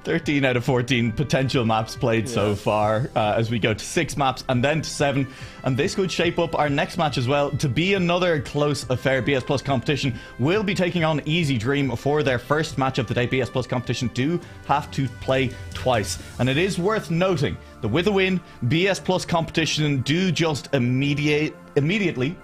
13 out of 14 potential maps played so far, as we go to 6 maps and then to 7. And this could shape up our next match as well to be another close affair. BS Plus competition will be taking on IZI DREAM for their first match of the day. BS Plus competition do have to play twice. And it is worth noting that with a win, BS Plus competition do just immediately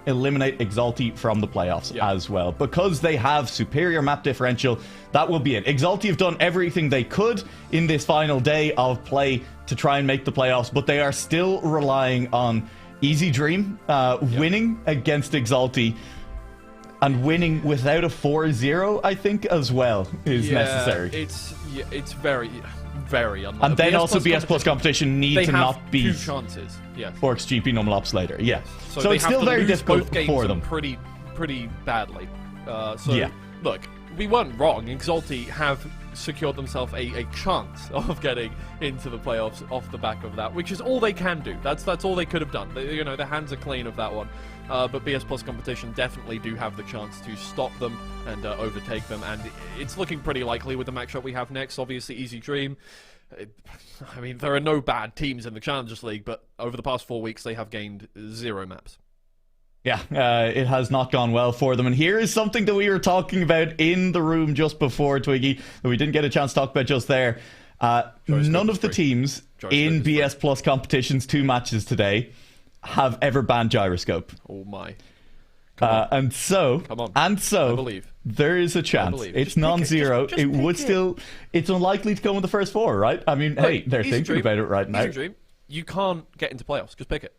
eliminate Exalti from the playoffs as well, because they have superior map differential. That will be it. Exalti have done everything they could in this final day of play to try and make the playoffs, but they are still relying on IZI DREAM winning against Exalti, and winning without a 4-0, I think, as well, is necessary. It's very unlikely. And then also BS Plus competition need to not be 2 chances. Yes. Orcs GP Nualaoch later. Yes. So it's still very difficult for them. Pretty badly. Look, we weren't wrong. Exalti have secured themselves a chance of getting into the playoffs off the back of that, which is all they can do. That's all they could have done. Their hands are clean of that one. But BS Plus competition definitely do have the chance to stop them and overtake them, and it's looking pretty likely with the matchup we have next. Obviously, IZI DREAM. I mean, there are no bad teams in the Challengers League, but over the past 4 weeks, they have gained 0 maps. Yeah, it has not gone well for them. And here is something that we were talking about in the room just before, Twiggy, that we didn't get a chance to talk about just there. None of the teams in BS Plus competition's 2 matches today have ever banned gyroscope. Oh my. And so, I believe. There is a chance. It's non-zero. It would still... It's unlikely to come in the first 4, right? I mean, hey, they're thinking about it right now. IZI DREAM, you can't get into playoffs. Just pick it.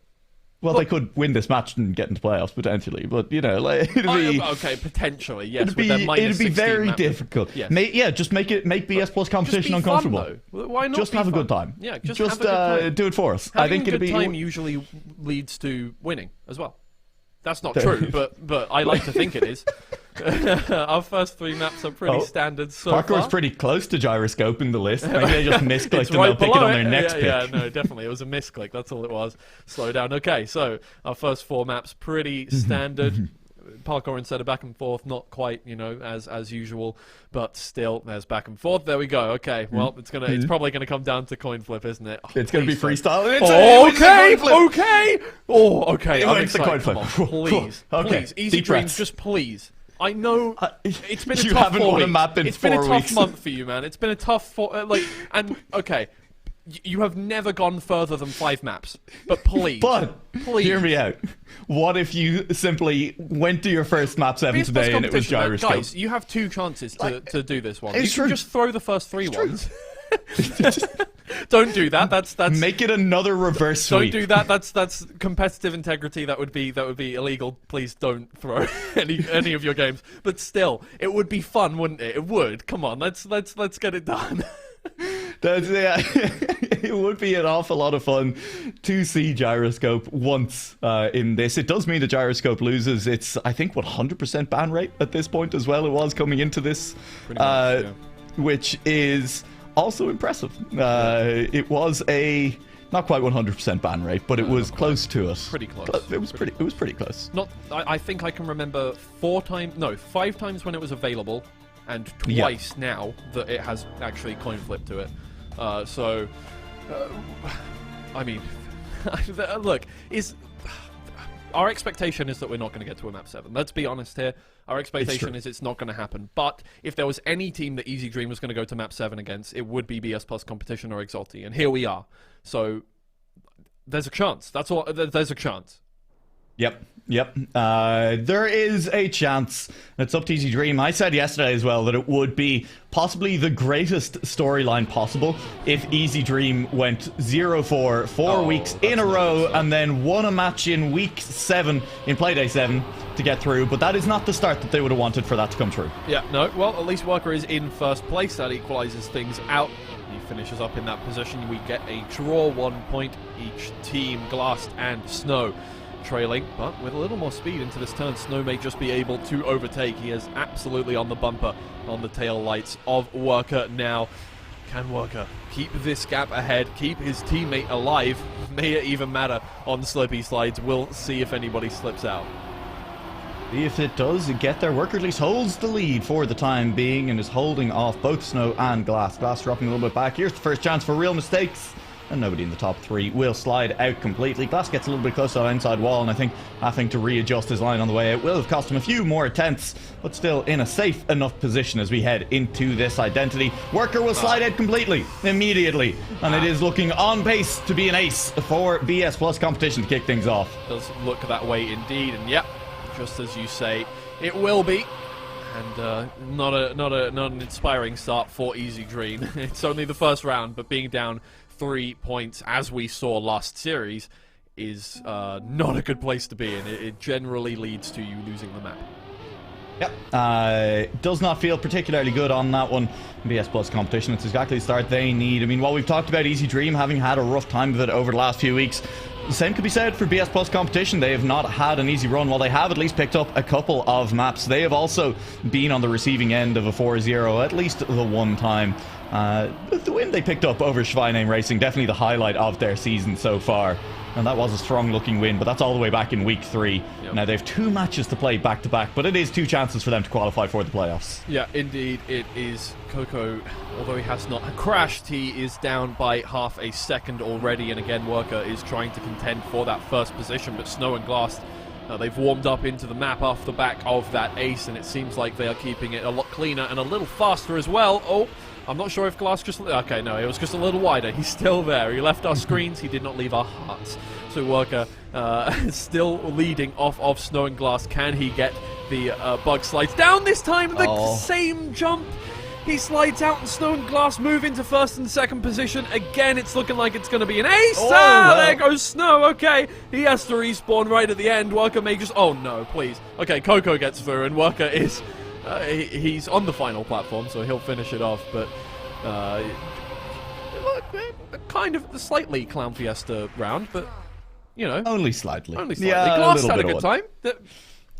Well, they could win this match and get into playoffs potentially, but like, it'd be okay. Potentially, yes. It'd be very difficult. Yes. Just make BS Plus competition uncomfortable. Fun, why not? Just have a good time. Yeah, just have a good time. Do it for us. Having I think a good time usually leads to winning as well. That's not true, but I like to think it is. Our first 3 maps are pretty standard so far. Parkour's pretty close to gyroscope in the list. Maybe they just misclicked and they'll pick it on their next pick. Yeah, no, definitely. It was a misclick. That's all it was. Slow down. Okay, so our first 4 maps, pretty standard. Parkour instead of back and forth, not quite, as usual, but still, there's back and forth. There we go. Okay, well, it's probably gonna come down to coin flip, isn't it? Oh, it's gonna be freestyle. Okay. I'm excited. Come on, please, IZI DREAM, just please. I know it's been a tough 4 weeks. It's been a tough month for you, man. It's been a tough you have never gone further than 5 maps, but please. Hear me out. What if you simply went to your first map 7 today and it was gyroscope? Guys, you have 2 chances to do this one. You can just throw the first 3 ones. Don't do that. That's make it another reverse sweep. Don't do that. That's competitive integrity. That would be illegal. Please don't throw any of your games. But still, it would be fun, wouldn't it? It would. Come on, let's get it done. It would be an awful lot of fun to see gyroscope once in this. It does mean the gyroscope loses its, I think, 100% ban rate at this point as well. It was coming into this, which is also impressive. It was a not quite 100% ban rate, but it was close to it. Pretty close. It was pretty close. I think I can remember 5 times when it was available, and twice now that it has actually coin flipped to it. I mean, look, our expectation is that we're not going to get to a map 7. Let's be honest here. Our expectation is it's not going to happen. But if there was any team that IZI DREAM was going to go to map 7 against, it would be BS Plus competition or Exalti. And here we are. So there's a chance. That's all. There's a chance. Yep. There is a chance. It's up to IZI DREAM. I said yesterday as well that it would be possibly the greatest storyline possible if IZI DREAM went 0-4 4 weeks in a row and then won a match in week 7, in Playday 7, to get through. But that is not the start that they would have wanted for that to come true. Yeah, no. Well, at least Worker is in first place. That equalizes things out. He finishes up in that position. We get a draw, 1 point each team. Glassed and Snow trailing, but with a little more speed into this turn. Snow may just be able to overtake. He is absolutely on the bumper, on the tail lights of Worker now. Can Worker keep this gap ahead, keep his teammate alive? May it even matter on slippy slides. We'll see if anybody slips out. See if it does get there. Worker at least holds the lead for the time being and is holding off both Snow and Glass. Glass dropping a little bit back. Here's the first chance for real mistakes. And nobody in the top three will slide out completely. Glass gets a little bit close to that inside wall, and I think having to readjust his line on the way out will have cost him a few more tenths, but still in a safe enough position as we head into this identity. Worker will slide out completely, immediately, and it is looking on pace to be an ace for BS Plus competition to kick things off. Does look that way indeed, and yep, just as you say, it will be. And not an inspiring start for IZI Dream. It's only the first round, but being down 3 points, as we saw last series, is not a good place to be in. It generally leads to you losing the map. Yep. Does not feel particularly good on that one. BS Plus competition, it's exactly the start they need. I mean, while we've talked about IZI Dream having had a rough time of it over the last few weeks, the same could be said for BS Plus competition. They have not had an easy run. While they have at least picked up a couple of maps, they have also been on the receiving end of a 4-0 at least the one time. The win they picked up over Schweinheim Racing, definitely the highlight of their season so far. And that was a strong looking win, but that's all the way back in week 3. Yep. Now they have 2 matches to play back to back, but it is 2 chances for them to qualify for the playoffs. Yeah, indeed it is. Coco, although he has not crashed, he is down by half a second already, and again Worker is trying to contend for that first position, but Snow and Glass, they've warmed up into the map off the back of that ace, and it seems like they are keeping it a lot cleaner and a little faster as well. Oh, I'm not sure if Glass just... Okay, no, it was just a little wider. He's still there. He left our screens. He did not leave our hearts. So Worker still leading off of Snow and Glass. Can he get the bug slides down this time? The same jump. He slides out, and Snow and Glass move into first and second position. Again, it's looking like it's going to be an ace. There goes Snow. Okay, he has to respawn right at the end. Worker may just... Oh, no, please. Okay, Coco gets through, and Worker is... he's on the final platform, so he'll finish it off, but kind of the slightly Clown Fiesta round, but, you know. Only slightly. Only slightly. Yeah, Glass had a good time.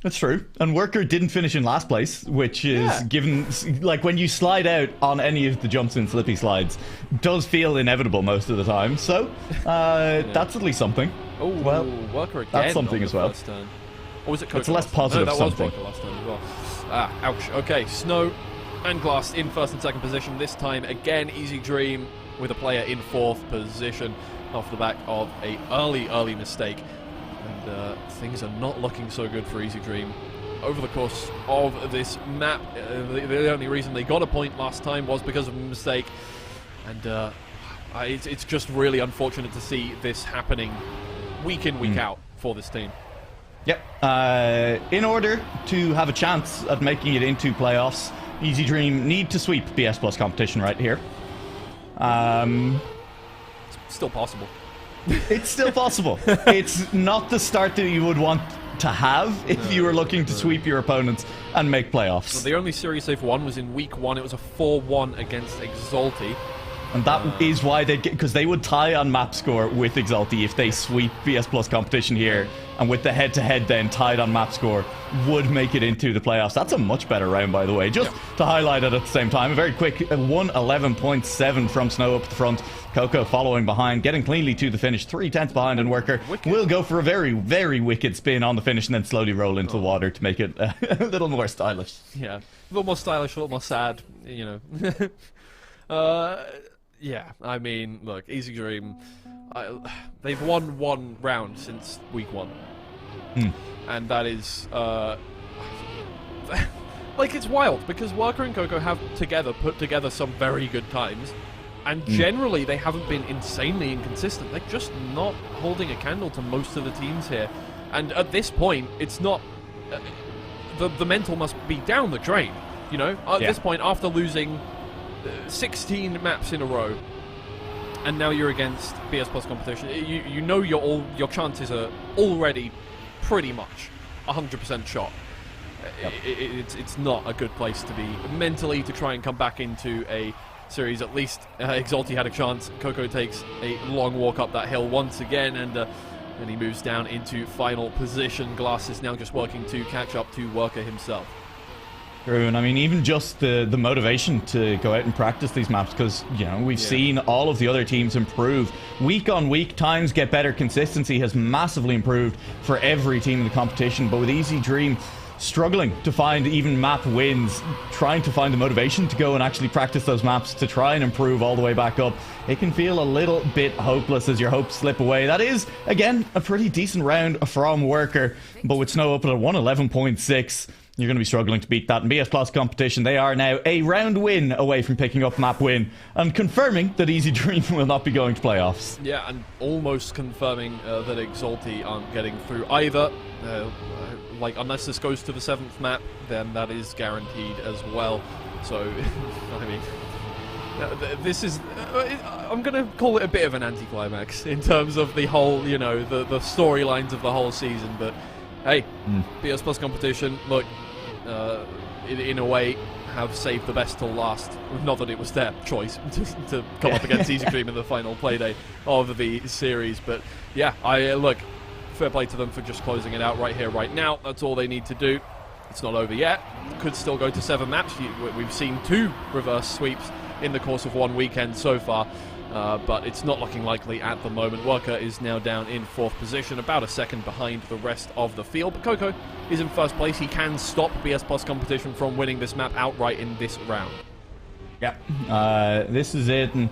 That's true. And Worker didn't finish in last place, which is given, like, when you slide out on any of the jumps in Slippy Slides, does feel inevitable most of the time, so that's at least something. Oh, well, Worker again. That's something as well. Or was it Coco? It's a less positive something. That was Worker last time as well. Ouch. Okay, Snow and Glass in first and second position. This time, again, IZI Dream with a player in 4th position off the back of a early mistake. And things are not looking so good for IZI Dream over the course of this map. The only reason they got a point last time was because of a mistake. And it's just really unfortunate to see this happening week in, week out for this team. Yep. In order to have a chance at making it into playoffs, IZI Dream need to sweep BS Plus competition right here. It's still possible. It's still possible. It's not the start that you would want to have if you were looking to sweep your opponents and make playoffs. So the only series they've won was in week 1. It was a 4-1 against Exalti. And that is why they get, because they would tie on map score with Exalti if they sweep BS Plus competition here, and with the head-to-head then tied on map score would make it into the playoffs. That's a much better round, by the way. Just to highlight it at the same time, a very quick 111.7 from Snow up the front. Coco following behind, getting cleanly to the finish, 3/10 behind, and Worker will go for a very, very wicked spin on the finish and then slowly roll into the water to make it a little more stylish. Yeah, a little more stylish, a little more sad, you know. Yeah, I mean, look, IZI Dream, they've won 1 round since week 1. And that is, like, it's wild, because Worker and Coco have put together some very good times, and generally they haven't been insanely inconsistent. They're just not holding a candle to most of the teams here. And at this point, it's not, the mental must be down the drain, you know? At this point, after losing 16 maps in a row, and now you're against BS Plus competition. You know your chances are already pretty much 100% shot. It's not a good place to be mentally to try and come back into a series. At least Exalti had a chance. Coco takes a long walk up that hill once again, and he moves down into final position. Glass is now just working to catch up to Worker himself. True, and I mean, even just the motivation to go out and practice these maps, because, you know, we've seen all of the other teams improve. Week on week, times get better. Consistency has massively improved for every team in the competition, but with IZI Dream, struggling to find even map wins, trying to find the motivation to go and actually practice those maps to try and improve all the way back up, it can feel a little bit hopeless as your hopes slip away. That is, again, a pretty decent round from Worker, but with Snow up at 111.6, you're going to be struggling to beat that. In BS Plus competition, they are now a round win away from picking up map win and confirming that IZI DREAM will not be going to playoffs. Yeah, and almost confirming that Exalti aren't getting through either. Like, unless this goes to the 7th map, then that is guaranteed as well. So, I mean, this is... I'm going to call it a bit of an anticlimax in terms of the whole, you know, the storylines of the whole season, but hey, BS Plus competition, look, in a way, have saved the best till last. Not that it was their choice to come up against IZI DREAM in the final Playday of the series, but yeah, look, fair play to them for just closing it out right here, right now. That's all they need to do. It's not over yet. Could still go to 7 maps. We've seen 2 reverse sweeps in the course of 1 weekend so far. But it's not looking likely at the moment. Worker is now down in 4th position, about a second behind the rest of the field. But Coco is in 1st place. He can stop BS Plus competition from winning this map outright in this round. Yeah, this is it. And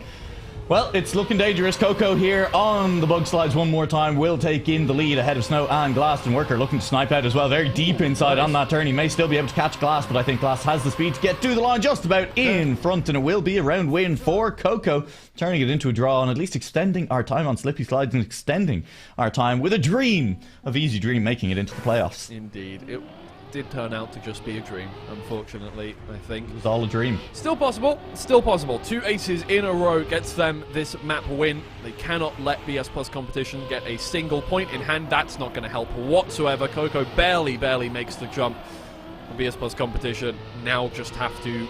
well, it's looking dangerous. Coco here on the bug slides one more time will take in the lead ahead of Snow and Glass, and Worker looking to snipe out as well. Very deep inside on that turn. He may still be able to catch Glass, but I think Glass has the speed to get to the line just about in front, and it will be a round win for Coco, turning it into a draw and at least extending our time on slippy slides and extending our time with a dream of IZI DREAM making it into the playoffs. Indeed. It did turn out to just be a dream, unfortunately, I think. It was all a dream. Still possible, still possible. 2 aces in a row gets them this map win. They cannot let BS Plus competition get a single point in hand. That's not going to help whatsoever. Coco barely makes the jump. BS Plus competition now just have to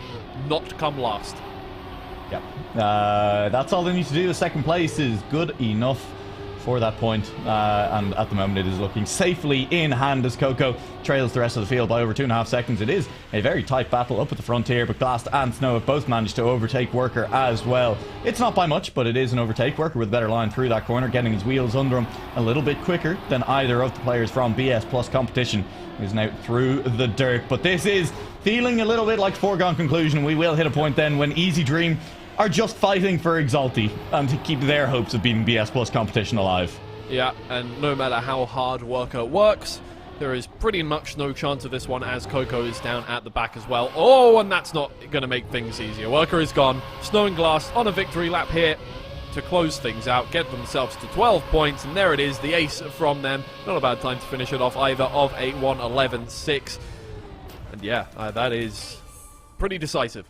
not come last. Yep. That's all they need to do. The 2nd place is good enough for that point, and at the moment it is looking safely in hand as Coco trails the rest of the field by over 2.5 seconds. It is a very tight battle up at the front here, but Glass and Snow have both managed to overtake Worker as well. It's not by much, but it is an overtake. Worker with a better line through that corner, getting his wheels under him a little bit quicker than either of the players from BS Plus competition, who's now through the dirt. But this is feeling a little bit like foregone conclusion. We will hit a point then when IZI DREAM are just fighting for Exalti and to keep their hopes of beating BS Plus competition alive. Yeah, and no matter how hard Worker works, there is pretty much no chance of this one as Coco is down at the back as well. Oh, and that's not going to make things easier. Worker is gone. Snow and Glass on a victory lap here to close things out, get themselves to 12 points, and there it is, the ace from them. Not a bad time to finish it off either, of a 111.6. And yeah, that is pretty decisive.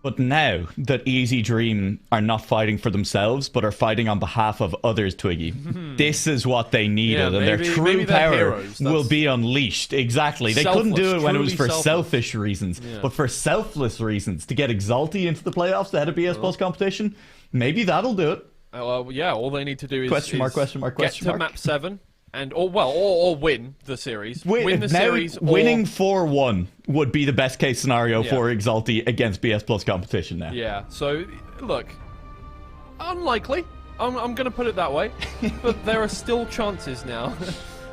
But now that IZI DREAM are not fighting for themselves, but are fighting on behalf of others, Twiggy, this is what they needed, and their true power will be unleashed. Exactly. They couldn't do it when it was for selfish reasons, but for selfless reasons, to get Exalti into the playoffs ahead of BS Plus competition, maybe that'll do it. Yeah, all they need to do is question mark, get to map 7. And or win the series. Win the series. Winning 4-1 would be the best case scenario for Exalti against BS Plus competition now. Yeah. So look, unlikely. I'm going to put it that way, but there are still chances now.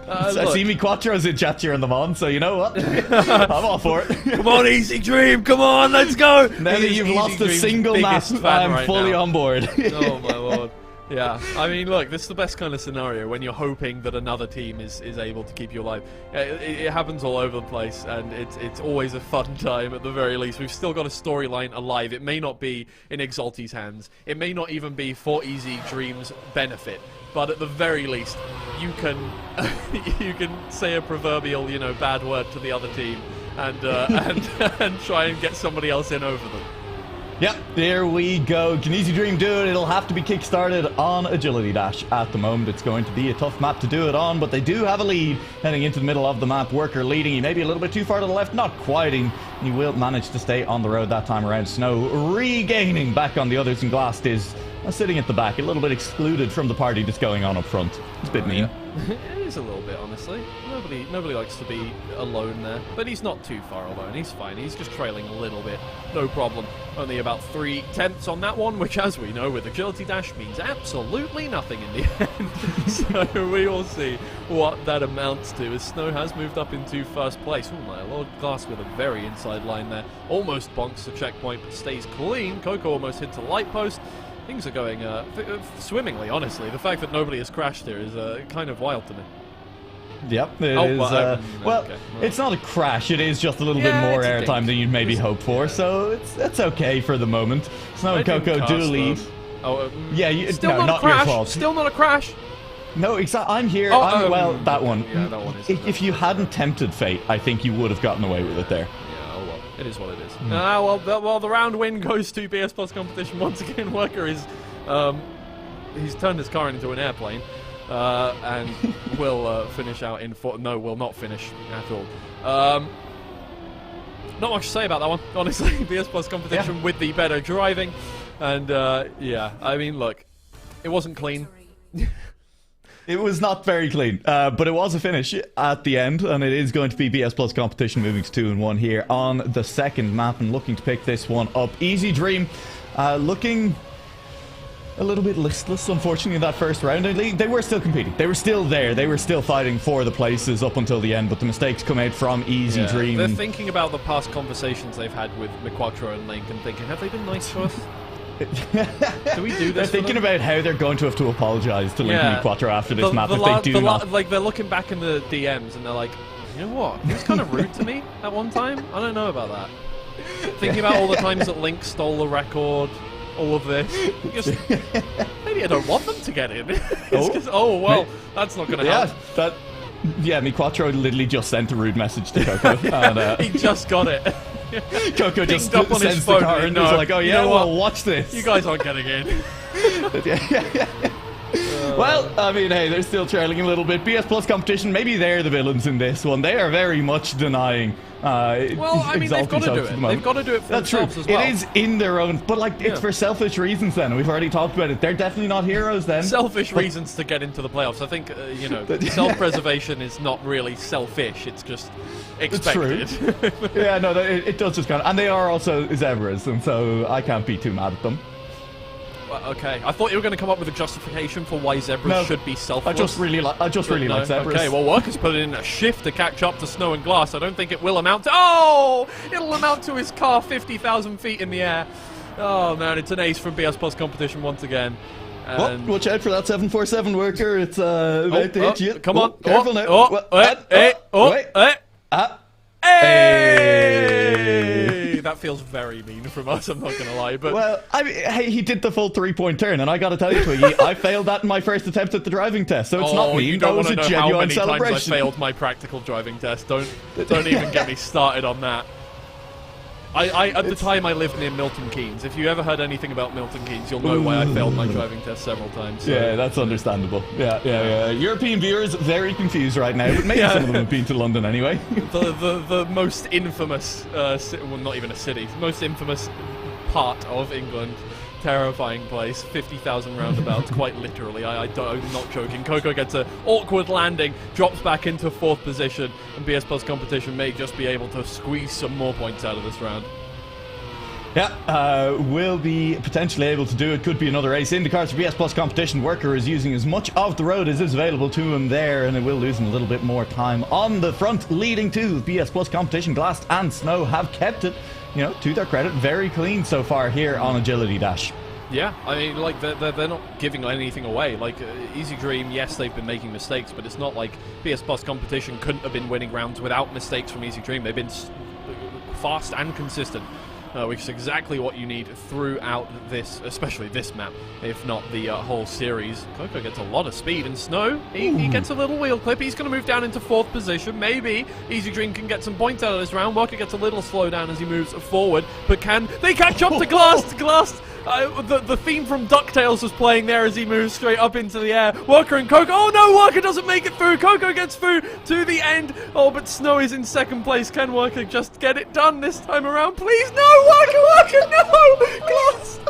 I see me Quattro's in chat cheering them on, so you know what? I'm all for it. Come on, IZI DREAM, come on, let's go! Now that you've lost a single map, I'm fully on board. Oh my lord. Yeah, I mean, look, this is the best kind of scenario when you're hoping that another team is able to keep you alive. It happens all over the place, and it's always a fun time at the very least. We've still got a storyline alive. It may not be in Exalti's hands. It may not even be for IZI DREAM's benefit. But at the very least, you can you can say a proverbial, you know, bad word to the other team and and try and get somebody else in over them. Yep, there we go. Can IZI DREAM do it? It'll have to be kick-started on Agility Dash. At the moment, it's going to be a tough map to do it on, but they do have a lead heading into the middle of the map. Worker leading. He may be a little bit too far to the left, not quite. He will manage to stay on the road that time around. Snow regaining back on the others, and Glass is sitting at the back, a little bit excluded from the party that's going on up front. It's a bit mean. Yeah. is a little bit, honestly. Nobody likes to be alone there, but he's not too far alone. He's fine. He's just trailing a little bit, no problem. Only about 3/10 on that one, which, as we know, with agility dash means absolutely nothing in the end. So we will see what that amounts to. As Snow has moved up into first place. Oh my lord, Glass with a very inside line there. Almost bonks the checkpoint, but stays clean. Coco almost hits a light post. Things are going swimmingly, honestly. The fact that nobody has crashed here is kind of wild to me. Yep, it is. Well, okay. It's not a crash. It is just a little bit more airtime than you'd maybe hope for. So it's okay for the moment. Snow and Coco do lead. Yeah, still not your fault. Still not a crash. No, exactly. I'm here. Well, that one. Yeah, that one is. If you hadn't tempted fate, I think you would have gotten away with it there. It is what it is. Well, the round win goes to BS Plus Competition once again. Worker is, he's turned his car into an airplane, and will finish out in no, will not finish at all. Not much to say about that one, honestly. BS Plus Competition with the better driving, and yeah, I mean, look, it wasn't clean. It was not very clean, but it was a finish at the end, and it is going to be BS Plus Competition moving to 2-1 here on the second map and looking to pick this one up. IZI DREAM looking a little bit listless, unfortunately, in that first round. They were still competing. They were still there. They were still fighting for the places up until the end, but the mistakes come out from IZI DREAM. They're thinking about the past conversations they've had with McQuattro and Link and thinking, have they been nice to us? Do we do this? They're thinking about how they're going to have to apologise to Link and Quattro after this map if they do not. Like, they're looking back in the DMs and they're like, you know what? He was kind of rude to me at one time. I don't know about that. Thinking about all the times that Link stole the record, all of this. Just, maybe I don't want them to get in. Well, that's not going to help. Yeah, Quattro literally just sent a rude message to Coco. And, he just got it. Coco just up on his phone the car and was like, oh yeah, well, watch this. You guys aren't getting in. Well, I mean, hey, they're still trailing a little bit. BS Plus Competition, maybe they're the villains in this one. They are very much denying well, I mean, they've got to do it. They've got to do it for themselves as well. It is in their own, but like, it's for selfish reasons then. We've already talked about it. They're definitely not heroes then. Selfish reasons to get into the playoffs. I think, you know, self-preservation is not really selfish. It's just expected. It's true. Yeah, no, it does just kind of, and they are also zebras, and so I can't be too mad at them. Well, okay, I thought you were going to come up with a justification for why zebras should be selfless. I just really like zebras. Okay, well, Worker's put in a shift to catch up to Snow and Glass. I don't think it will amount to... Oh! It'll amount to his car 50,000 feet in the air. Oh, man, it's an ace from BS Plus Competition once again. And watch out for that 747 Worker. It's about to hit you. Come on. Careful now. Hey! That feels very mean from us, I'm not going to lie. But well, I mean, hey, he did the full 3-point turn, and I got to tell you, Twiggy, I failed that in my first attempt at the driving test, so it's not mean. That was a genuine celebration. How many times I failed my practical driving test. Don't even get me started on that. At the time, I lived near Milton Keynes. If you ever heard anything about Milton Keynes, you'll know why I failed my driving test several times. So. Yeah, that's understandable. Yeah. European viewers very confused right now, but maybe some of them have been to London anyway. The most infamous, well, not even a city, most infamous part of England. Terrifying place, 50,000 roundabouts, quite literally. I'm not joking. Coco gets an awkward landing, drops back into 4th position, and BS Plus Competition may just be able to squeeze some more points out of this round. Yeah, will be potentially able to do it. Could be another ace in the cards for BS Plus Competition. Worker is using as much of the road as is available to him there, and it will lose him a little bit more time on the front, leading to BS Plus Competition. Glass and Snow have kept it, you know, to their credit, very clean so far here on Agility Dash. Yeah, I mean, like, they're not giving anything away. Like, IZI DREAM, yes, they've been making mistakes, but it's not like BS Plus Competition couldn't have been winning rounds without mistakes from IZI DREAM. They've been fast and consistent. Which is exactly what you need throughout this, especially this map, if not the whole series. Coco gets a lot of speed, and Snow, he gets a little wheel clip. He's going to move down into 4th position. Maybe IZI DREAM can get some points out of this round. Worker gets a little slowdown as he moves forward, but can they catch up to Glass? Glass, the theme from DuckTales was playing there as he moves straight up into the air. Worker and Coco, oh no, Worker doesn't make it through. Coco gets through to the end. Oh, but Snow is in 2nd place. Can Worker just get it done this time around? Please, no! Worker, no! Glass!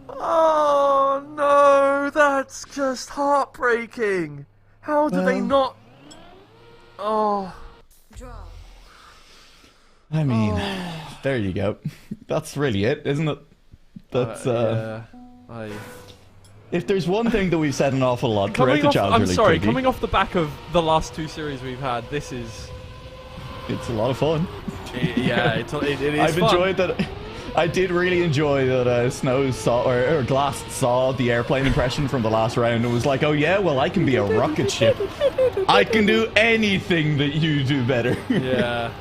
Oh no, that's just heart heartbreaking. How do they not? Oh. I mean, there you go. That's really it, isn't it? That's If there's one thing that we've said an awful lot throughout the Challenger League, Twiggy, coming off the back of the last 2 series we've had, this is... It's a lot of fun. Yeah, it is I've fun. enjoyed that. I did really enjoy that Snow saw, or Glass saw the airplane impression from the last round and was like, oh yeah, well I can be a rocket ship. I can do anything that you do better. Yeah.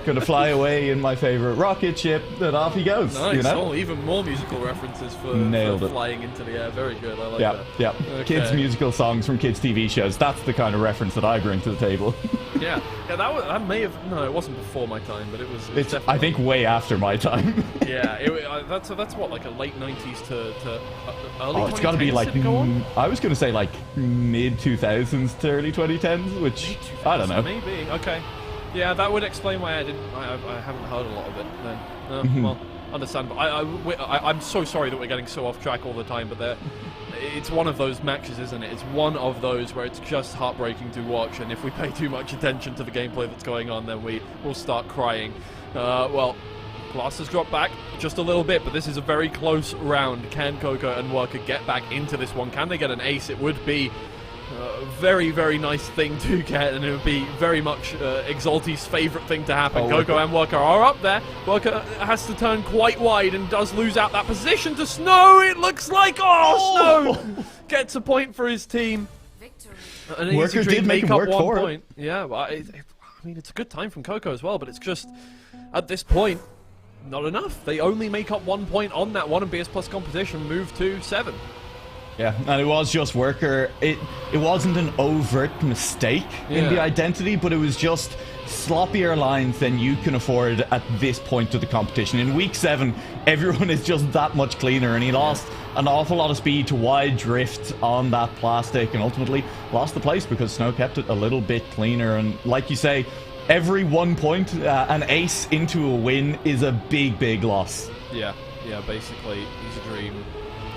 Gonna fly away in my favorite rocket ship, and off he goes. Nice. You know? Oh, even more musical references for flying into the air. Very good. I like that. Yeah. Okay. Kids' musical songs from kids' TV shows. That's the kind of reference that I bring to the table. Yeah. That may have. No, it wasn't before my time, but it was. It's definitely, I think way after my time. Yeah. That's what, like a late 90s to early 2010s. It's got to be like. I was gonna say like mid 2000s to early 2010s, which I don't know. Maybe. Okay. Yeah, that would explain why I haven't heard a lot of it then. Well, understand. But I'm so sorry that we're getting so off track all the time, but it's one of those matches, isn't it? It's one of those where it's just heartbreaking to watch, and if we pay too much attention to the gameplay that's going on, then we will start crying. Well, Glass has dropped back just a little bit, but this is a very close round. Can Coco and Worker get back into this one? Can they get an ace? It would be very, very nice thing to get, and it would be very much Exalti's favourite thing to happen. Coco and Worker are up there. Worker has to turn quite wide and does lose out that position to Snow. It looks like, Snow gets a point for his team. And Worker did make up 1 point. Yeah, well, I mean, it's a good time from Coco as well, but it's just, at this point, not enough. They only make up 1 point on that one, and BS Plus competition move to 7. Yeah, and it was just Worker. It wasn't an overt mistake in the identity, but it was just sloppier lines than you can afford at this point of the competition. In week 7, everyone is just that much cleaner, and he lost an awful lot of speed to wide drift on that plastic, and ultimately lost the place because Snow kept it a little bit cleaner. And like you say, every 1 point, an ace into a win is a big, big loss. Yeah, basically, IZI DREAM.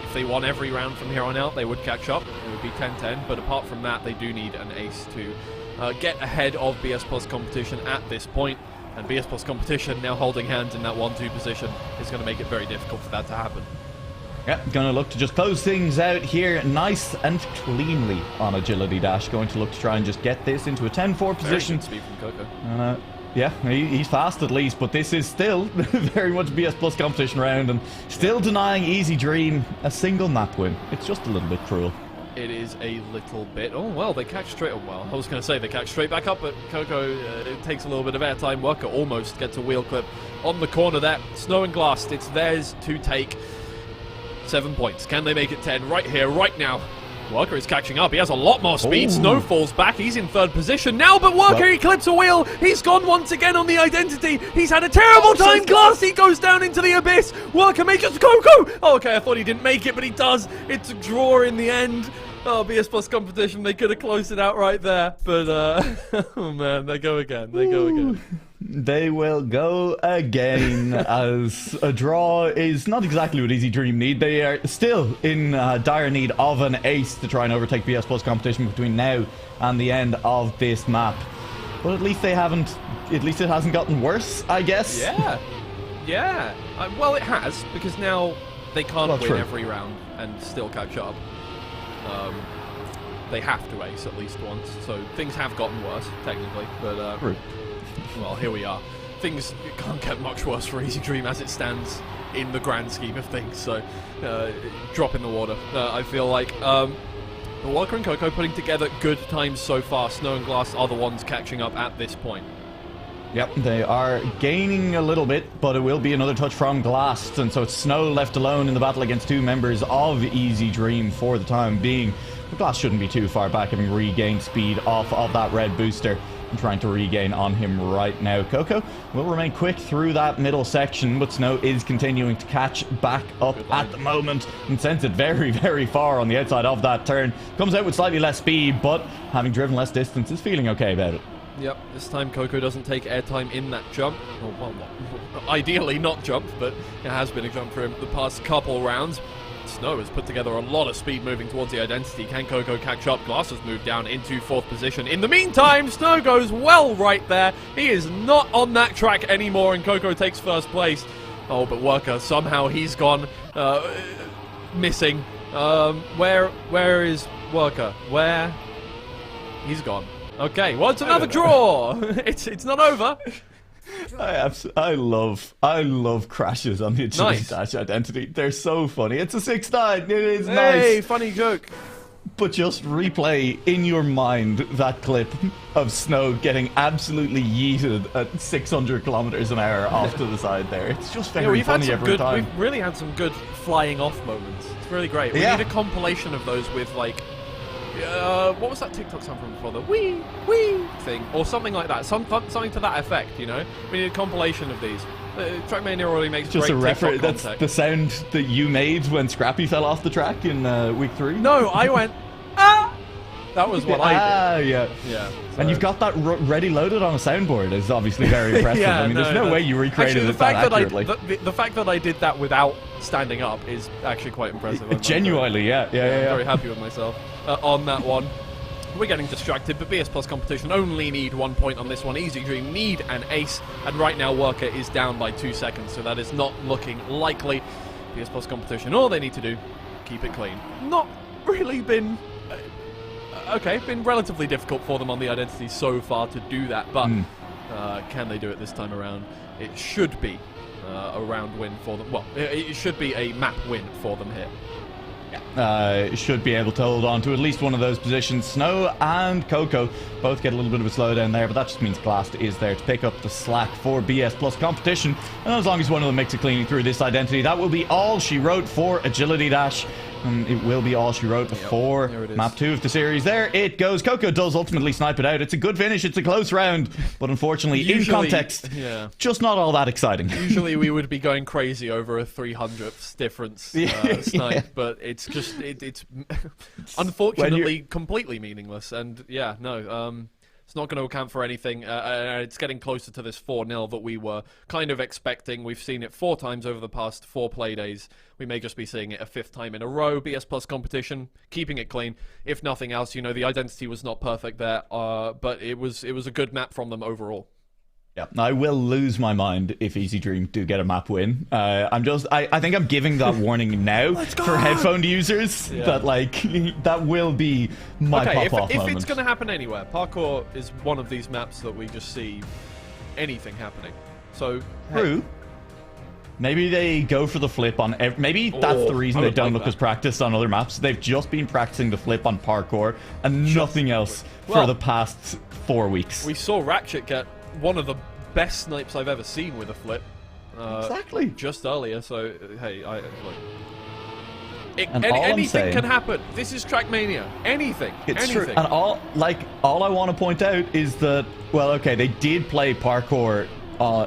If they won every round from here on out, they would catch up. It would be 10-10, but apart from that, they do need an ace to get ahead of BS Plus competition at this point. And BS Plus competition now holding hands in that 1-2 position is going to make it very difficult for that to happen. Yeah, gonna look to just close things out here nice and cleanly on Agility Dash. Going to look to try and just get this into a 10-4 position. Very good speed from Coco. Yeah, he's fast at least, but this is still very much BS Plus competition round, and still denying IZI DREAM a single map win. It's just a little bit cruel. It is a little bit. Oh, well, they catch straight. Oh, well, I was going to say they catch straight back up, but Coco it takes a little bit of airtime. Worker almost gets a wheel clip on the corner there. Snow and Glass, it's theirs to take. 7 points. Can they make it 10 right here, right now? Worker is catching up. He has a lot more speed. Ooh. Snow falls back. He's in 3rd position now, but Worker, he clips a wheel. He's gone once again on the identity. He's had a terrible time. Glass, he goes down into the abyss. Worker makes it. Coco! Oh, okay, I thought he didn't make it, but he does. It's a draw in the end. Oh, BS Plus competition. They could have closed it out right there. But, oh man, they go again. They go again. They will go again, as a draw is not exactly what IZI DREAM need. They are still in dire need of an ace to try and overtake BS Plus competition between now and the end of this map. But at least they haven't, at least it hasn't gotten worse, I guess. Yeah. Well, it has, because now they can't win true. every round and still catch up. They have to ace at least once, so things have gotten worse, technically, but well, here we are. Things can't get much worse for IZI DREAM as it stands in the grand scheme of things, so drop in the water. I feel like Worker and Coco putting together good times so far. Snow and Glass are the ones catching up at this point. Yep, they are gaining a little bit, but it will be another touch from Glass, and so it's Snow left alone in the battle against 2 members of IZI DREAM for the time being. But Glass shouldn't be too far back, having regained speed off of that red booster and trying to regain on him right now. Coco will remain quick through that middle section, but Snow is continuing to catch back up at the moment and sends it very, very far on the outside of that turn. Comes out with slightly less speed, but having driven less distance is feeling okay about it. Yep, this time Coco doesn't take airtime in that jump. Well, ideally not jump, but it has been a jump for him the past couple rounds. Snow has put together a lot of speed moving towards the identity. Can Coco catch up? Glass has moved down into 4th position. In the meantime, Snow goes well right there. He is not on that track anymore, and Coco takes 1st place. Oh, but Worker, somehow he's gone missing. Where is Worker? Where? He's gone. Okay, well, it's another draw. It's not over. I love crashes on the Agility Dash identity. They're so funny. It's a 6-9. It is nice. Hey, funny joke. But just replay in your mind that clip of Snow getting absolutely yeeted at 600 kilometers an hour off to the side there. It's just very funny every time. We've really had some good flying off moments. It's really great. We need a compilation of those with, like, what was that TikTok song from before? The wee thing, or something like that. Something to that effect, you know? We need a compilation of these. Trackmania already makes just great a reference. TikTok That's content. the sound that you made when Scrappy fell off the track in week 3. No, I went, ah! That was what I did. Yeah. Yeah. So. And you've got that ready loaded on a soundboard is obviously very impressive. Yeah, I mean, there's no way you recreated it that accurately. The fact that I did that without standing up is actually quite impressive. Genuinely, yeah. I'm very happy with myself on that one. We're getting distracted, but BS Plus competition only need 1 point on this one. IZI Dream need an ace, and right now Worker is down by 2 seconds, so that is not looking likely. BS Plus competition, all they need to do, keep it clean. Not really been... been relatively difficult for them on the identity so far to do that, but can they do it this time around? It should be a round win for them. Well, it should be a map win for them here. Should be able to hold on to at least one of those positions. Snow and Coco both get a little bit of a slowdown there, but that just means Glast is there to pick up the slack for BS Plus competition. And as long as one of them makes it cleanly through this identity, that will be all she wrote for Agility Dash. And it will be all she wrote before map 2 of the series. There it goes. Coco does ultimately snipe it out. It's a good finish. It's a close round. But unfortunately, in context, just not all that exciting. Usually we would be going crazy over a 300th difference snipe. But it's just, it's unfortunately completely meaningless. And it's not going to account for anything. It's getting closer to this 4-0 that we were kind of expecting. We've seen it 4 times over the past 4 play days. We may just be seeing it a 5th time in a row. BS Plus competition, keeping it clean. If nothing else, you know, the identity was not perfect there, but it was a good map from them overall. Yeah, I will lose my mind if IZI Dream do get a map win. I think I'm giving that warning now for headphone users that that will be my pop-off moment. If it's going to happen anywhere, Parkour is one of these maps that we just see anything happening. So true. Maybe they go for the flip on... Maybe that's the reason they don't look as practiced on other maps. They've just been practicing the flip on Parkour and nothing else for the past 4 weeks. We saw Ratchet get one of the best snipes I've ever seen with a flip. Exactly. Just earlier, so hey, anything can happen. This is Trackmania. Anything. It's true. And all I want to point out is that, well, okay, they did play Parkour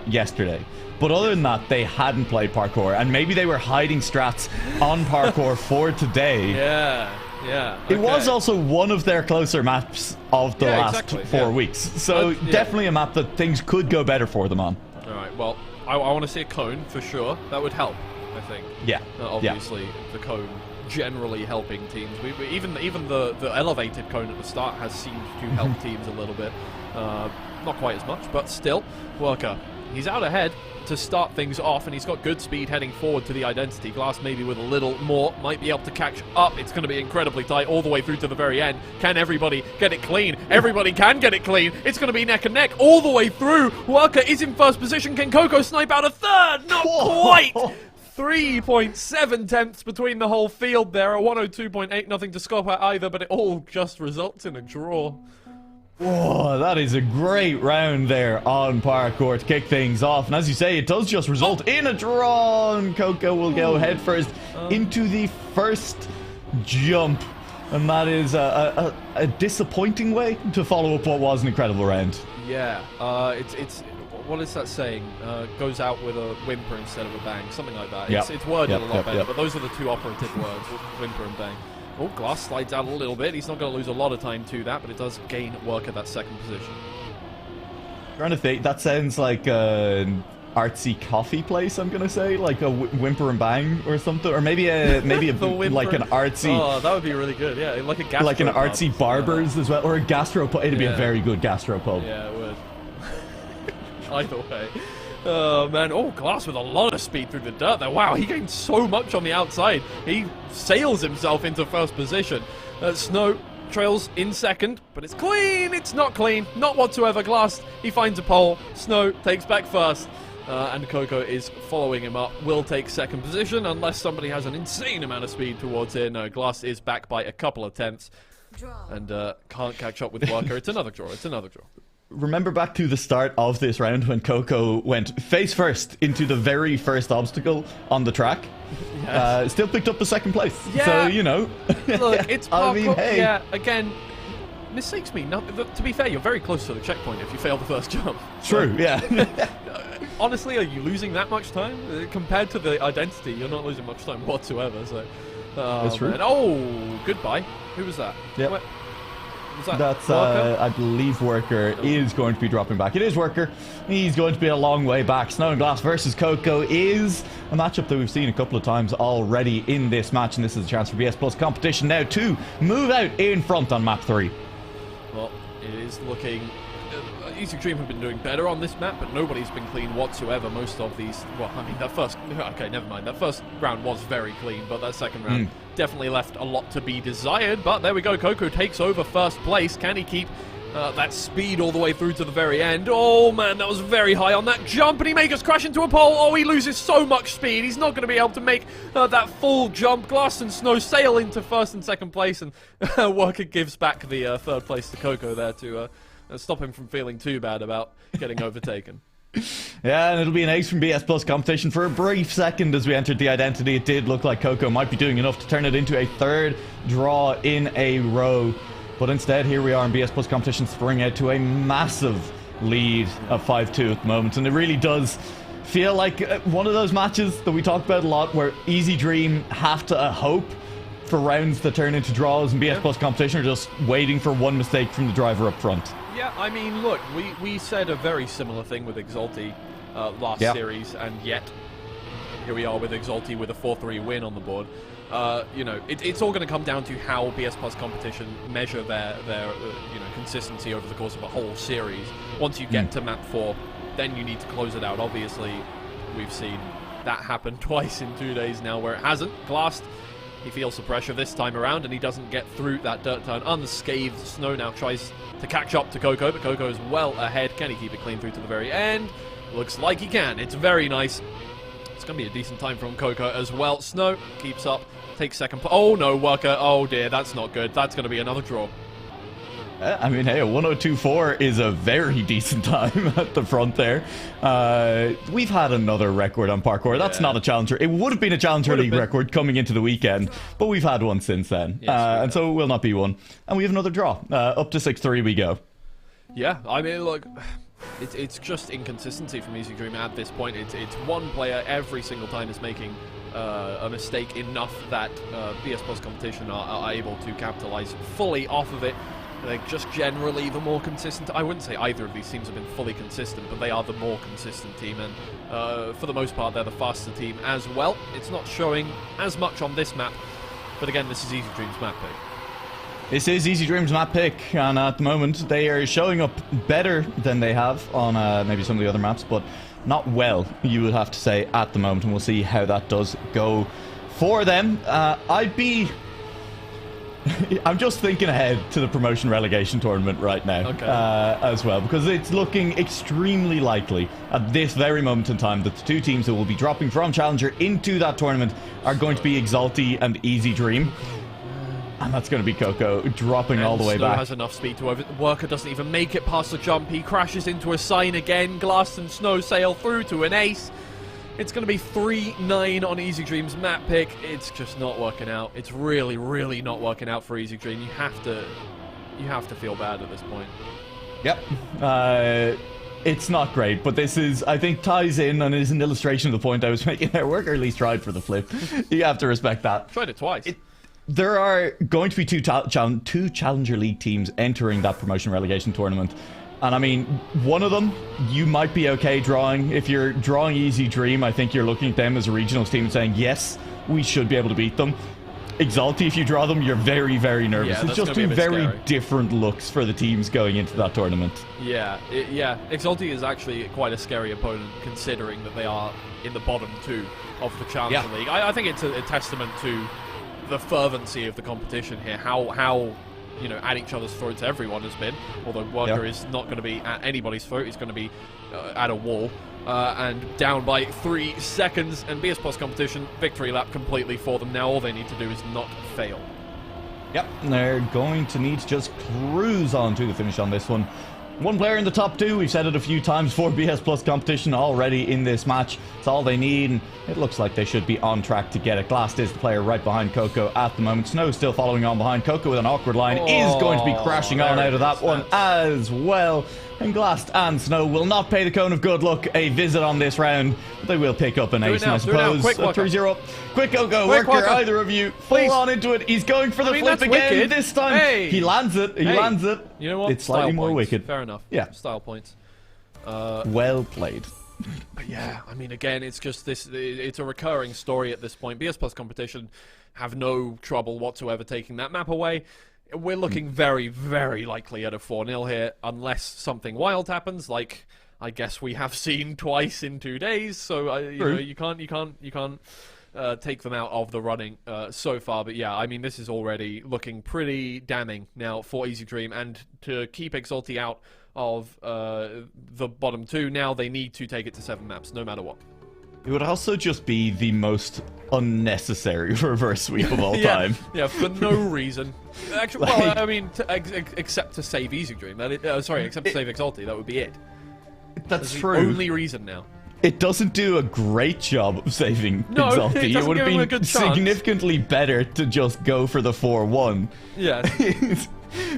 yesterday. But other than that, they hadn't played Parkour, and maybe they were hiding strats on Parkour for today. Yeah. It was also one of their closer maps of the last 4 weeks. So definitely a map that things could go better for them on. All right, well, I want to see a cone for sure. That would help, I think. Yeah. Obviously, the cone generally helping teams. Even the elevated cone at the start has seemed to help teams a little bit. Not quite as much, but still. Worker, he's out ahead to start things off, and he's got good speed heading forward to the identity. Glass maybe with a little more, might be able to catch up. It's going to be incredibly tight all the way through to the very end. Can everybody get it clean? Everybody can get it clean. It's going to be neck and neck all the way through. Worker is in 1st position. Can Coco snipe out a 3rd? Not quite! 3.7 tenths between the whole field there. A 102.8, nothing to scope at either, but it all just results in a draw. Whoa, that is a great round there on Parkour to kick things off. And as you say, it does just result in a draw. And Coco will go headfirst into the first jump. And that is a disappointing way to follow up what was an incredible round. Yeah, it's what is that saying? Goes out with a whimper instead of a bang, something like that. It's worded a lot better, but those are the 2 operative words, whimper and bang. Oh, Glass slides out a little bit. He's not going to lose a lot of time to that, but it does gain Work at that 2nd position. Trying to think, that sounds like artsy coffee place, I'm gonna say, like a Whimper and Bang or something, or maybe a like an artsy. Oh, that would be really good. Yeah, like a gastro like an artsy pub. barbers as well, or a gastropub. It'd be a very good gastropub. Yeah, it would. Either way. Oh man, oh, Glass with a lot of speed through the dirt there. Wow, he gained so much on the outside. He sails himself into first position. Snow trails in second, but it's clean. It's not clean, not whatsoever. Glass, he finds a pole. Snow takes back first, and Coco is following him up. Will take second position unless somebody has an insane amount of speed towards here. No, Glass is back by a couple of tenths, and can't catch up with Worker. It's another draw. It's another draw. Remember back to the start of this round when Coco went face first into the very first obstacle on the track. Yes. Still picked up the second place. Yeah. So, you know. Look, it's parkour. I mean, hey. Yeah, again, mistakes mean nothing. To be fair, you're very close to the checkpoint if you fail the first jump. True, yeah. Honestly, are you losing that much time? Compared to the identity, you're not losing much time whatsoever. So, that's true. Man. Oh, goodbye. Who was that? Yep. That's, I believe Worker is going to be dropping back. It is Worker. He's going to be a long way back. Snow and Glass versus Coco is a matchup that we've seen a couple of times already in this match, and this is a chance for BS Plus competition now to move out in front on map 3. Well, it is looking... IZI DREAM have been doing better on this map, but nobody's been clean whatsoever. Most of these... Well, I mean, that first... Okay, never mind. That first round was very clean, but that second round definitely left a lot to be desired. But there we go. Coco takes over first place. Can he keep that speed all the way through to the very end? Oh, man, that was very high on that jump, and he makes us crash into a pole. Oh, he loses so much speed. He's not going to be able to make that full jump. Glass and Snow sail into first and second place, and Worker gives back the third place to Coco there to... stop him from feeling too bad about getting overtaken. Yeah, and it'll be an ace from BS Plus competition for a brief second as we entered the identity. It did look like Coco might be doing enough to turn it into a third draw in a row. But instead, here we are in BS Plus competition, spring out to a massive lead of 5-2 at the moment. And it really does feel like one of those matches that we talked about a lot where IZI DREAM have to hope for rounds that turn into draws, and BS Plus competition are just waiting for one mistake from the driver up front. Yeah, I mean, look, we said a very similar thing with Exalti last series, and yet here we are with Exalti with a 4-3 win on the board. You know, it's all going to come down to how BS Plus competition measure their you know, consistency over the course of a whole series. Once you get to map 4, then you need to close it out. Obviously, we've seen that happen twice in 2 days now where it hasn't. Glassed. He feels the pressure this time around, and he doesn't get through that dirt turn unscathed. Snow now tries to catch up to Coco, but Coco is well ahead. Can he keep it clean through to the very end? Looks like he can. It's very nice. It's going to be a decent time from Coco as well. Snow keeps up, takes second. Oh no, Worker. Oh dear, that's not good. That's going to be another draw. I mean, hey, a 102.4 is a very decent time at the front there. We've had another record on Parkour. That's not a Challenger. It would have been a Challenger League record coming into the weekend, but we've had one since then. Yes, and so it will not be one. And we have another draw. Up to 6-3 we go. Yeah, I mean, look, it's just inconsistency from IZI DREAM at this point. It's one player every single time is making a mistake enough that BS Plus competition are able to capitalize fully off of it. They're just generally the more consistent. I wouldn't say either of these teams have been fully consistent, but they are the more consistent team, and for the most part, they're the faster team as well. It's not showing as much on this map, but again, this is IZI DREAM's map pick. This is IZI DREAM's map pick, and at the moment, they are showing up better than they have on maybe some of the other maps, but not well, you would have to say, at the moment, and we'll see how that does go for them. I'm just thinking ahead to the promotion relegation tournament right now, as well, because it's looking extremely likely at this very moment in time that the two teams that will be dropping from Challenger into that tournament are going to be Exalti and IZI DREAM. And that's going to be Coco dropping all the way back. Snow has enough speed to over... Worker doesn't even make it past the jump. He crashes into a sign again. Glass and Snow sail through to an ace. It's going to be 3-9 on IZI DREAM's map pick. It's just not working out. It's really, really not working out for IZI DREAM. You have to feel bad at this point. Yep. It's not great, but this is, I think, ties in and is an illustration of the point I was making there. Worker at least tried for the flip. You have to respect that. Tried it twice. There are going to be two Challenger League teams entering that promotion relegation tournament. And I mean, one of them, you might be okay drawing. If you're drawing IZI DREAM, I think you're looking at them as a regionals team and saying, yes, we should be able to beat them. Exalti, if you draw them, you're very, very nervous. Yeah, it's just two very scary. Different looks for the teams going into that tournament. Yeah, Exalti is actually quite a scary opponent, considering that they are in the bottom 2 of the Challenger League. I think it's a testament to the fervency of the competition here, how you know, at each other's throats everyone has been, although Worker is not going to be at anybody's throat, he's going to be at a wall. And down by 3 seconds, and BS Plus competition, victory lap completely for them. Now all they need to do is not fail. Yep, they're going to need to just cruise on to the finish on this one. One player in the top 2, we've said it a few times, for BS Plus competition already in this match. It's all they need, and it looks like they should be on track to get it. Glast is the player right behind Coco at the moment. Snow still following on behind. Coco with an awkward line is going to be crashing on out of that one as well. And Glast and Snow will not pay the Cone of Good Luck a visit on this round, but they will pick up an ace, I suppose. Quick, 3-0. Quick, Coco, Worker, either of you. Full on into it. He's going for the flip again wicked. This time. Hey. He lands it. He lands it. You know what? It's slightly more wicked. Fair enough. Yeah. Style points. Well played. But yeah, I mean, again, it's just this. It's a recurring story at this point. BS Plus competition have no trouble whatsoever taking that map away. We're looking very, very likely at a 4-0 here, unless something wild happens, like I guess we have seen twice in 2 days. So you know, you can't take them out of the running so far. But yeah, I mean, this is already looking pretty damning now for IZI DREAM, and to keep Exalti out of the bottom 2, now they need to take it to 7 maps, no matter what. It would also just be the most unnecessary reverse sweep of all time. Yeah, for no reason. Actually, well, I mean, except to save IZI DREAM. Except to save Exalti, that would be it. That's true. The only reason now. It doesn't do a great job of saving Exalti. It would have been significantly better to just go for the 4-1. Yeah.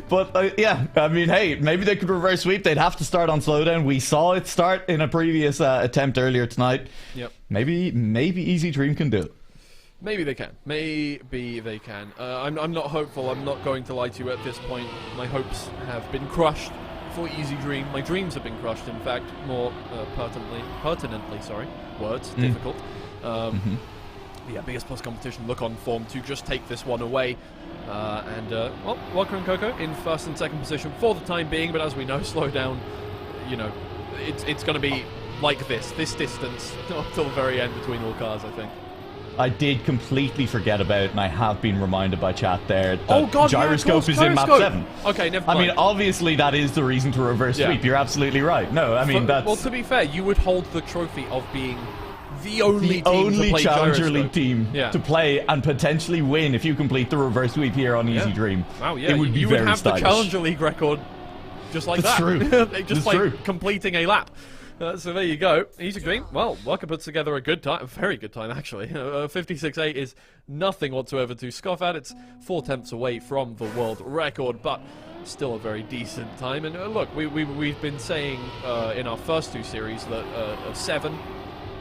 But yeah, I mean, hey, maybe they could reverse sweep. They'd have to start on slowdown. We saw it start in a previous attempt earlier tonight. Yep. Maybe IZI DREAM can do it. Maybe they can. Maybe they can. I'm not hopeful. I'm not going to lie to you at this point. My hopes have been crushed for IZI DREAM. My dreams have been crushed, in fact, more pertinently, sorry. Words, difficult. Yeah, BS Plus competition look on form to just take this one away. Well, Walker and Coco in first and second position for the time being, but as we know, slow down, you know, it's going to be like this distance until the very end between all cars, I think. I did completely forget about it, and I have been reminded by chat there that oh God, Gyroscope is in map 7. Okay, never mind. I mean, obviously that is the reason to reverse sweep. You're absolutely right. No, I mean, that's... Well, to be fair, you would hold the trophy of being the only Challenger League team to play and potentially win if you complete the reverse sweep here on IZI DREAM. Wow, yeah. It would be very have stylish. The Challenger League record just like That's that. True. Just like completing a lap. So there you go. IZI DREAM. Well, Worker puts together a good time. A very good time, actually. 56.8 is nothing whatsoever to scoff at. It's 4/10 away from the world record, but still a very decent time. And look, we've been saying in our first 2 series that a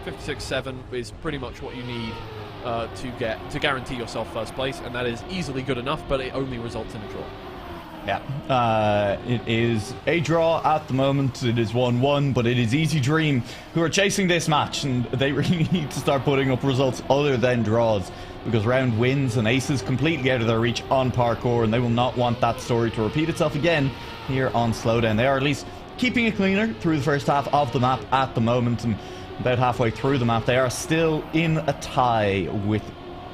56.7 is pretty much what you need to guarantee yourself first place, and that is easily good enough, but it only results in a draw. Yeah, it is a draw at the moment. It is 1-1, but it is IZI DREAM who are chasing this match, and they really need to start putting up results other than draws, because round wins and aces completely out of their reach on Parkour, and they will not want that story to repeat itself again here on Slowdown. They are at least keeping it cleaner through the first half of the map at the moment, and about halfway through the map, they are still in a tie with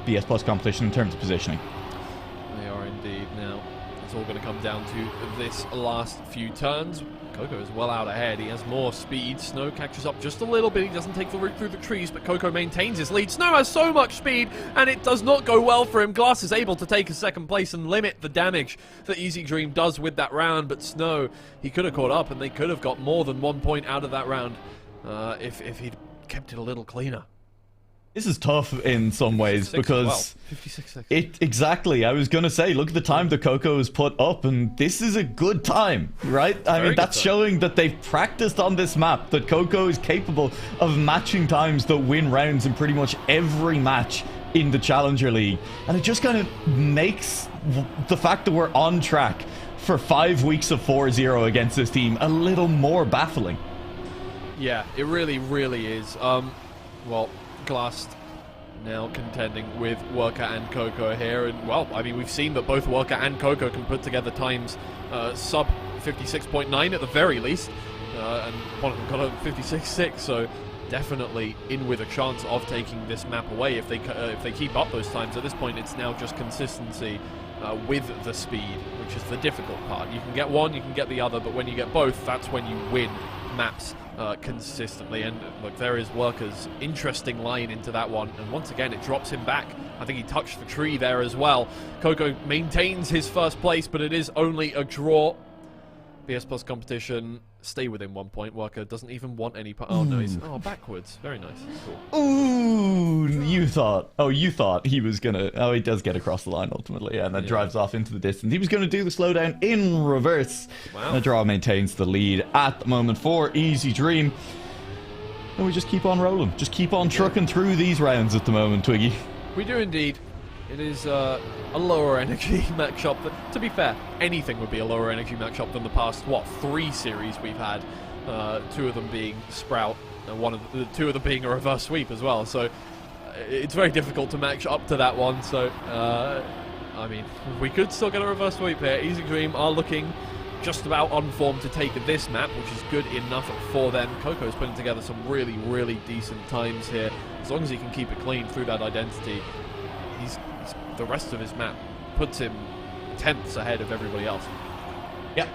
BS Plus competition in terms of positioning. They are indeed. Now, it's all going to come down to this last few turns. Coco is well out ahead. He has more speed. Snow catches up just a little bit. He doesn't take the route through the trees, but Coco maintains his lead. Snow has so much speed, and it does not go well for him. Glass is able to take a second place and limit the damage that IZI DREAM does with that round, but Snow, he could have caught up, and they could have got more than 1 point out of that round. If he'd kept it a little cleaner. This is tough in some ways because 56 seconds. Exactly. I was gonna say, look at the time the Coco has put up, and this is a good time, right? I mean, that's showing that they've practiced on this map. That Coco is capable of matching times that win rounds in pretty much every match in the Challenger League, and it just kind of makes the fact that we're on track for 5 weeks of 4-0 against this team a little more baffling. Yeah, it really, really is. Well, Glass now contending with Worker and Coco here, and well, I mean, we've seen that both Worker and Coco can put together times sub 56.9 at the very least, and one of them got a 56.6, so definitely in with a chance of taking this map away if they keep up those times. At this point, it's now just consistency with the speed, which is the difficult part. You can get one, you can get the other, but when you get both, that's when you win maps consistently. And look, there is Worker's interesting line into that one, and once again it drops him back. I think he touched the tree there as well. Coco maintains his first place, but it is only a draw. BS Plus competition stay within 1 point. Worker doesn't even want any oh no, he's backwards. Very nice. Cool. Ooh, you thought he was gonna, he does get across the line ultimately, and then drives off into the distance. He was gonna do the slowdown in reverse. Wow. The draw maintains the lead at the moment for IZI DREAM, and we just keep on rolling, just keep on trucking through these rounds at the moment, Twiggy. We do indeed. It is a lower energy matchup. To be fair, anything would be a lower energy matchup than the past, 3 series we've had. 2 of them being Sprout, and 2 of them being a reverse sweep as well. So it's very difficult to match up to that one. So I mean, we could still get a reverse sweep here. IZI DREAM are looking just about on form to take this map, which is good enough for them. Coco's putting together some really, really decent times here. As long as he can keep it clean through that identity, the rest of his map puts him tenths ahead of everybody else. Yeah,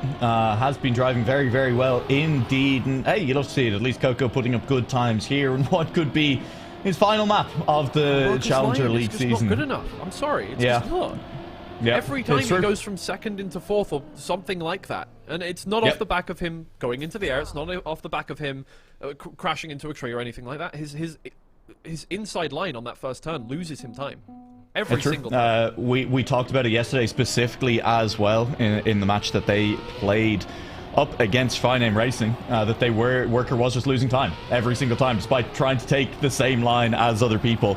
has been driving very, very well indeed. And hey, you love to see it. At least Coco putting up good times here, and what could be his final map of the Challenger League season. It's not good enough. I'm sorry, it's just not. Yeah, every time he goes from 2nd into 4th or something like that, and it's not off the back of him going into the air. It's not off the back of him crashing into a tree or anything like that. His inside line on that first turn loses him time. Every single time. We talked about it yesterday specifically as well in the match that they played up against Fine Racing, that Worker was just losing time every single time despite trying to take the same line as other people,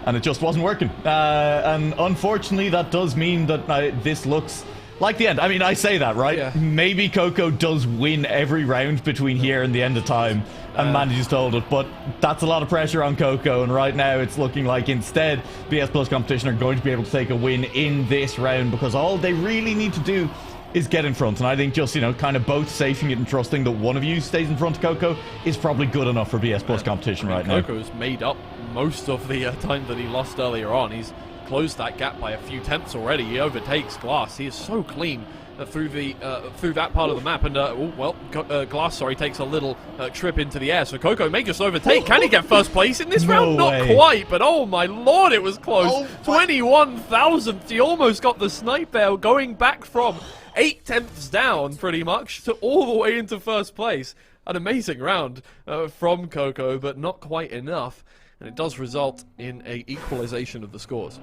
and it just wasn't working. And unfortunately that does mean that this looks like the end. I mean, I say that, right? Yeah. Maybe Coco does win every round between here and the end of time and manages to hold it, but that's a lot of pressure on Coco, and right now it's looking like instead BS Plus competition are going to be able to take a win in this round, because all they really need to do is get in front. And I think just, kind of both safing it and trusting that one of you stays in front of Coco is probably good enough for BS Plus competition right now. Coco's made up most of the time that he lost earlier on. He's closed that gap by a few tenths already. He overtakes Glass. He is so clean through that part of the map, and Glass takes a little trip into the air, so Coco may just overtake. Can he get first place in this round? Not quite, but oh my lord, it was close. 21,000th. He almost got the snipe there, going back from 8 tenths down pretty much to all the way into first place. An amazing round from Coco, but not quite enough, and it does result in an equalization of the scores.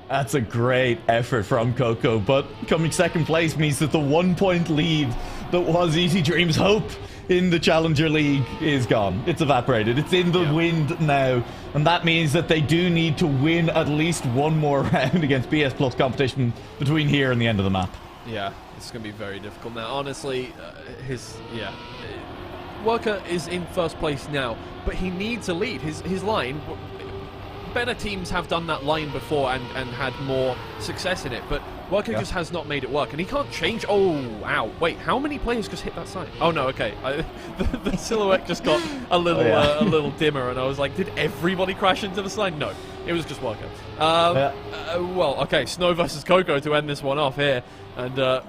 That's a great effort from Coco, but coming 2nd place means that the 1 point lead that was IZI DREAM's hope in the Challenger League is gone. It's evaporated. It's in the wind now, and that means that they do need to win at least one more round against BS Plus competition between here and the end of the map. Yeah, it's going to be very difficult now. Honestly, Worker is in first place now, but he needs a lead. His line, better teams have done that line before and had more success in it, but Worker just has not made it work, and he can't change. Oh, ow. Wait, how many players just hit that sign? Oh, no, okay. The silhouette just got a little dimmer, and I was like, did everybody crash into the sign? No, it was just Worker. Well, okay, Snow versus Coco to end this one off here, and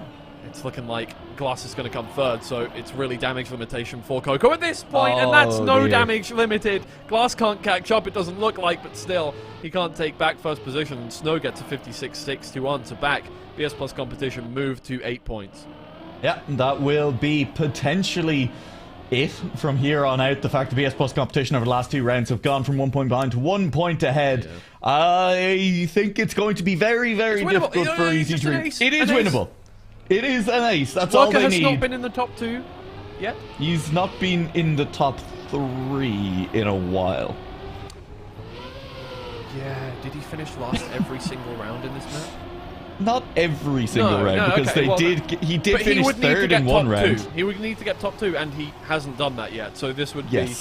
it's looking like Glass is going to come 3rd, so it's really damage limitation for Coco at this point, and that's no damage limited. Glass can't catch up, it doesn't look like, but still, he can't take back first position, and Snow gets a 56.6 to on to back. BS Plus competition move to 8 points. Yeah, that will be potentially it from here on out. The fact that BS Plus competition over the last 2 rounds have gone from 1 point behind to 1 point ahead. Yeah. I think it's going to be very, very difficult for IZI DREAM. It is winnable. It is an ace. That's all they need. Worker has not been in the top 2 yet. He's not been in the top 3 in a while. Yeah, did he finish last every single round in this map? Not every single round, because he did finish third in one round. He would need to get top 2, and he hasn't done that yet. So this would be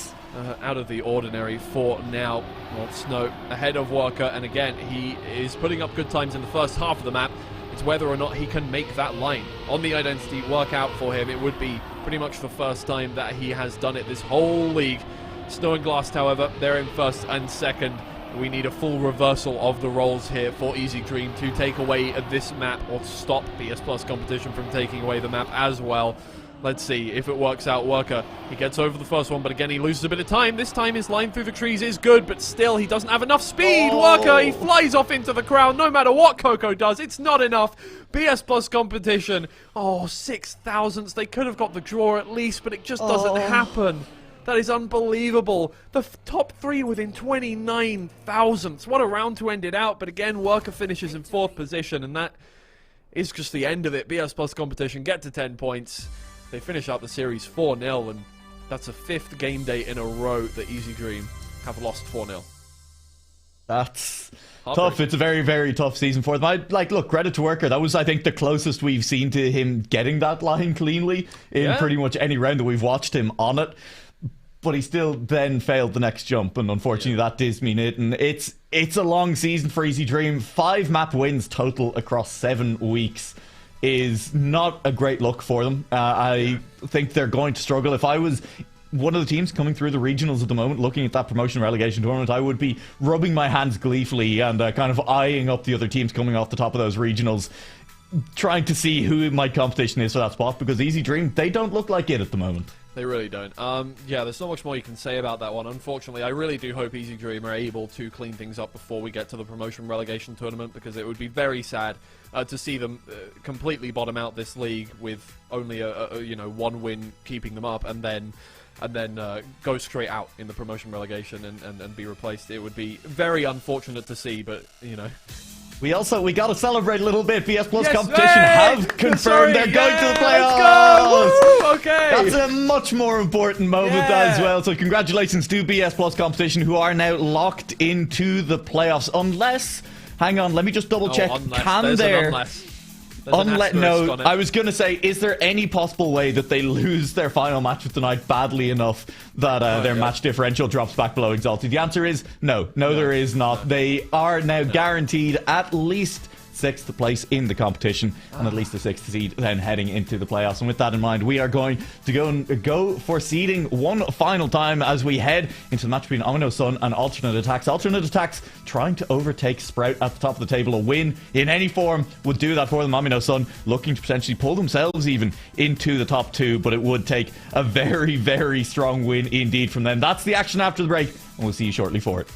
out of the ordinary for now. Well, Snow ahead of Worker, and again, he is putting up good times in the first half of the map. It's whether or not he can make that line on the identity work out for him. It would be pretty much the first time that he has done it this whole league. Snow and Glass, however, they're in first and second. We need a full reversal of the roles here for IZI DREAM to take away this map, or to stop BS Plus competition from taking away the map as well. Let's see if it works out. Worker, he gets over the first one, but again, he loses a bit of time. This time his line through the trees is good, but still, he doesn't have enough speed. Worker, he flies off into the crowd. No matter what Coco does, it's not enough. BS Plus competition. 6 thousandths. They could have got the draw at least, but it just doesn't happen. That is unbelievable. The top 3 within 29 thousandths. What a round to end it out. But again, Worker finishes in 4th position, and that is just the end of it. BS Plus competition get to 10 points. They finish out the series 4-0, and that's a 5th game day in a row that IZI DREAM have lost 4-0. That's tough. It's a very, very tough season for them. Look, credit to Worker. That was, I think, the closest we've seen to him getting that line cleanly in pretty much any round that we've watched him on it. But he still then failed the next jump, and unfortunately that does mean it. And it's a long season for IZI DREAM. 5 map wins total across 7 weeks is not a great look for them. I think they're going to struggle. If I was one of the teams coming through the regionals at the moment, looking at that promotion relegation tournament, I would be rubbing my hands gleefully and kind of eyeing up the other teams coming off the top of those regionals, trying to see who my competition is for that spot, because IZI DREAM, they don't look like it at the moment. They really don't. Yeah, there's not much more you can say about that one. Unfortunately, I really do hope IZI DREAM are able to clean things up before we get to the promotion relegation tournament, because it would be very sad to see them completely bottom out this league with only a 1 win keeping them up, and then go straight out in the promotion relegation and be replaced. It would be very unfortunate to see, but we got to celebrate a little bit. BS Plus competition have confirmed they're going to the playoffs. Let's go! Woo, okay. That's a much more important moment as well. So congratulations to BS Plus competition, who are now locked into the playoffs. Unless, hang on, let me just double check. Can there? No, I was going to say, is there any possible way that they lose their final match of the night badly enough that their match differential drops back below Exalted? The answer is no. No, there is not. They are now guaranteed at least 6th place in the competition, and at least the 6th seed then heading into the playoffs. And with that in mind, we are going to go for seeding one final time as we head into the match between Amino Sun and Alternate Attacks. Alternate Attacks trying to overtake Sprout at the top of the table. A win in any form would do that for them. Amino Sun looking to potentially pull themselves even into the top 2, but it would take a very, very strong win indeed from them. That's the action after the break, and we'll see you shortly for it.